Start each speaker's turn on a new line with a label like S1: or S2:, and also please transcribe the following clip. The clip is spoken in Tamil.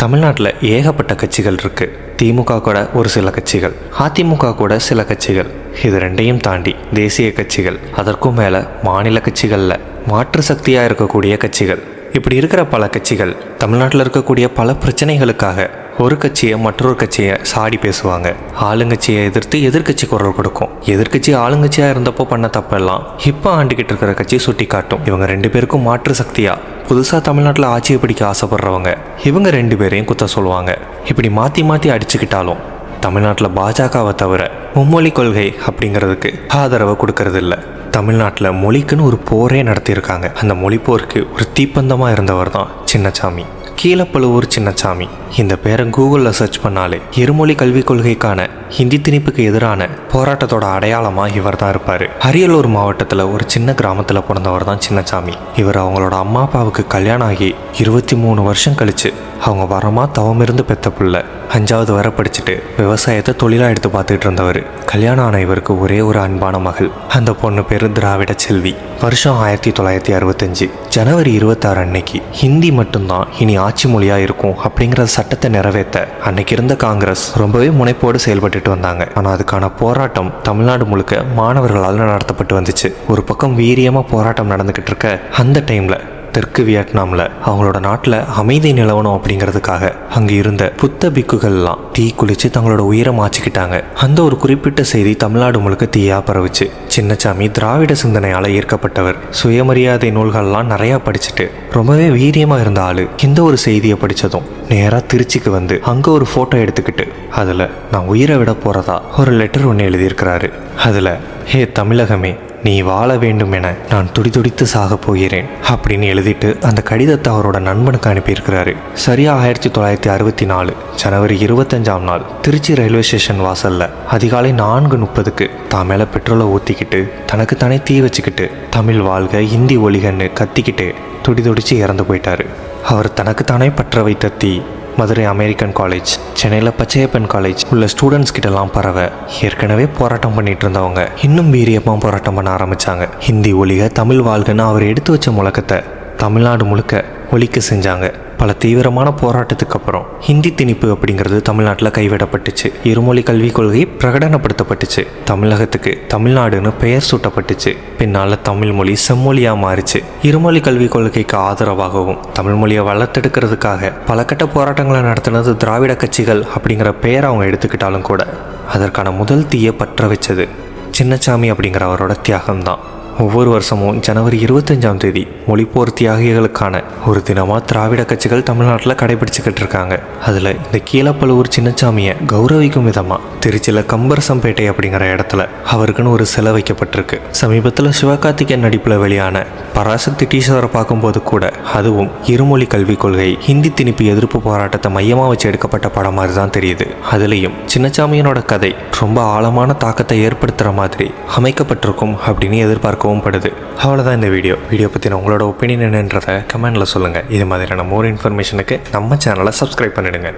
S1: தமிழ்நாட்டில் ஏகப்பட்ட கட்சிகள் இருக்குது. திமுக கூட ஒரு சில கட்சிகள், அதிமுக கூட சில கட்சிகள், இது ரெண்டையும் தாண்டி தேசிய கட்சிகள், அதற்கும் மேலே மாநில கட்சிகளில் மாற்று சக்தியாக இருக்கக்கூடிய கட்சிகள், இப்படி இருக்கிற பல கட்சிகள் தமிழ்நாட்டில் இருக்கக்கூடிய பல பிரச்சனைகளுக்காக ஒரு கட்சியை மற்றொரு கட்சியை சாடி பேசுவாங்க. ஆளுங்கட்சியை எதிர்த்து எதிர்கட்சி குரல் கொடுக்கும். எதிர்கட்சி ஆளுங்கட்சியாக இருந்தப்போ பண்ண தப்பெல்லாம் இப்போ ஆண்டுகிட்டு இருக்கிற கட்சி சுட்டி காட்டும். இவங்க ரெண்டு பேருக்கும் மாற்று சக்தியாக புதுசாக தமிழ்நாட்டில் ஆட்சியை பிடிக்க ஆசைப்படுறவங்க இவங்க ரெண்டு பேரையும் குத்த சொல்லுவாங்க. இப்படி மாற்றி மாற்றி அடிச்சுக்கிட்டாலும் தமிழ்நாட்டில் பாஜகவை தவிர மும்மொழி கொள்கை அப்படிங்கிறதுக்கு ஆதரவை கொடுக்கறது இல்லை. தமிழ்நாட்டில் மொழிக்குன்னு ஒரு போரே நடத்தியிருக்காங்க. அந்த மொழி போருக்கு ஒரு தீப்பந்தமாக இருந்தவர் தான் சின்னசாமி. கீழப்பழுவூர் சின்னசாமி. இந்த பேரை கூகுளில் சர்ச் பண்ணாலே இருமொழி கல்விக் கொள்கைக்கான ஹிந்தி திணிப்புக்கு எதிரான போராட்டத்தோட அடையாளமாக இவர் தான் இருப்பார். அரியலூர் மாவட்டத்தில் ஒரு சின்ன கிராமத்தில் பிறந்தவர் தான் சின்னசாமி. இவர் அவங்களோட அம்மா அப்பாவுக்கு கல்யாணம் ஆகி 23 வருஷம் கழிச்சு அவங்க வரமாக தவமிருந்து பெற்ற பிள்ளை. 5வது வரை படிச்சுட்டு விவசாயத்தை தொழிலாக எடுத்து பார்த்துட்டு இருந்தவர். கல்யாணம் ஆன இவருக்கு ஒரே ஒரு அன்பான மகள். அந்த பொண்ணு பேர் திராவிட செல்வி. வருஷம் 1965 ஜனவரி 26 அன்னைக்கு ஹிந்தி மட்டும்தான் இனி ஆட்சி மொழியாக இருக்கும் அப்படிங்கிற சட்டத்தை நிறைவேற்ற அன்னைக்கு இருந்த காங்கிரஸ் ரொம்பவே முனைப்போடு செயல்பட்டுட்டு வந்தாங்க. ஆனால் அதுக்கான போராட்டம் தமிழ்நாடு முழுக்க மாணவர்களால் நடத்தப்பட்டு வந்துச்சு. ஒரு பக்கம் வீரியமாக போராட்டம் நடந்துக்கிட்டு இருக்க அந்த டைமில் தெற்கு வியட்நாமில் அவங்களோட நாட்டில் அமைதி நிலவணும் அப்படிங்கிறதுக்காக அங்கே இருந்த புத்த பிக்குகள்லாம் தீ குளிச்சு தங்களோட உயிரை மாச்சிக்கிட்டாங்க. அந்த ஒரு குறிப்பிட்ட செய்தி தமிழ்நாடு முழுக்க தீயா பரவுச்சு. சின்னசாமி திராவிட சிந்தனையால் ஈர்க்கப்பட்டவர். சுயமரியாதை நூல்கள்லாம் நிறையா படிச்சுட்டு ரொம்பவே வீரியமாக இருந்த ஆள் இந்த ஒரு செய்தியை படித்ததும் நேராக திருச்சிக்கு வந்து அங்கே ஒரு ஃபோட்டோ எடுத்துக்கிட்டு அதில் நான் உயிரை விட போகிறதா ஒரு லெட்டர் ஒன்று எழுதியிருக்கிறாரு. அதில் ஹே தமிழகமே, நீ வாழ வேண்டும் என நான் துடிதுடித்து சாக போகிறேன் அப்படின்னு எழுதிட்டு அந்த கடிதத்தை அவரோட நண்பனுக்கு அனுப்பியிருக்கிறாரு. சரியா 1964 ஜனவரி 25ஆம் நாள் திருச்சி ரயில்வே ஸ்டேஷன் வாசல்ல அதிகாலை 4:30க்கு தான் மேலே பெட்ரோலை ஊற்றிக்கிட்டு தனக்கு தானே தீ வச்சுக்கிட்டு தமிழ் வாழ்க ஹிந்தி ஒழிகன்னு கத்திக்கிட்டு துடிதுடிச்சு இறந்து போயிட்டாரு. அவர் தனக்கு தானே பற்ற வைத்த தீ மதுரை அமெரிக்கன் காலேஜ், சென்னையில் பச்சையப்பன் காலேஜ் உள்ள ஸ்டூடெண்ட்ஸ் கிட்டலாம் பரவ ஏற்கனவே போராட்டம் பண்ணிட்டு இருந்தவங்க இன்னும் வீரியமாக போராட்டம் பண்ண ஆரம்பித்தாங்க. ஹிந்தி ஒழிக தமிழ் வாழ்கன்னு அவர் எடுத்து வச்ச முழக்கத்தை தமிழ்நாடு முழுக்க ஒழிக்க செஞ்சாங்க. பல தீவிரமான போராட்டத்துக்கு அப்புறம் ஹிந்தி திணிப்பு அப்படிங்கிறது தமிழ்நாட்டில் கைவிடப்பட்டுச்சு. இருமொழி கல்விக் கொள்கை பிரகடனப்படுத்தப்பட்டுச்சு. தமிழகத்துக்கு தமிழ்நாடுன்னு பெயர் சூட்டப்பட்டுச்சு. பின்னால் தமிழ் மொழி செம்மொழியாக மாறிச்சு. இருமொழி கல்விக் கொள்கைக்கு ஆதரவாகவும் தமிழ் மொழியை வளர்த்தெடுக்கிறதுக்காக பல கட்ட போராட்டங்களை நடத்தினது திராவிட கட்சிகள் அப்படிங்கிற பெயரை அவங்க எடுத்துக்கிட்டாலும் கூட அதற்கான முதல் தீயை பற்ற வச்சது சின்னசாமி அப்படிங்கிற அவரோட தியாகம்தான். ஒவ்வொரு வருஷமும் ஜனவரி 25ஆம் தேதி மொழிப்போர் தியாகிகளுக்கான ஒரு தினமாக திராவிட கட்சிகள் தமிழ்நாட்டில் கடைபிடிச்சிக்கிட்டு இருக்காங்க. அதில் இந்த கீழப்பழுவூர் சின்னசாமியை கௌரவிக்கும் விதமாக திருச்சியில் கம்பரசம்பேட்டை அப்படிங்கிற இடத்துல அவருக்குன்னு ஒரு சிலை வைக்கப்பட்டிருக்கு. சமீபத்தில் சிவகார்த்திகேயன் நடிப்பில் வெளியான பராசக்தி டீச்சரை பார்க்கும்போது கூட அதுவும் இருமொழி கல்விக் கொள்கை ஹிந்தி திணிப்பு எதிர்ப்பு போராட்டத்தை மையமாக வச்சு எடுக்கப்பட்ட படம் மாதிரி தான் தெரியுது. அதுலேயும் சின்னசாமியனோட கதை ரொம்ப ஆழமான தாக்கத்தை ஏற்படுத்துகிற மாதிரி அமைக்கப்பட்டிருக்கும் அப்படின்னு எதிர்பார்க்கவும் படுது. அவ்வளோதான் இந்த வீடியோ பற்றின உங்களோட ஒப்பீனியன் என்னன்றதை கமெண்டில் சொல்லுங்கள். இது மாதிரியான மோர் இன்ஃபர்மேஷனுக்கு நம்ம சேனலை சப்ஸ்கிரைப் பண்ணிடுங்க.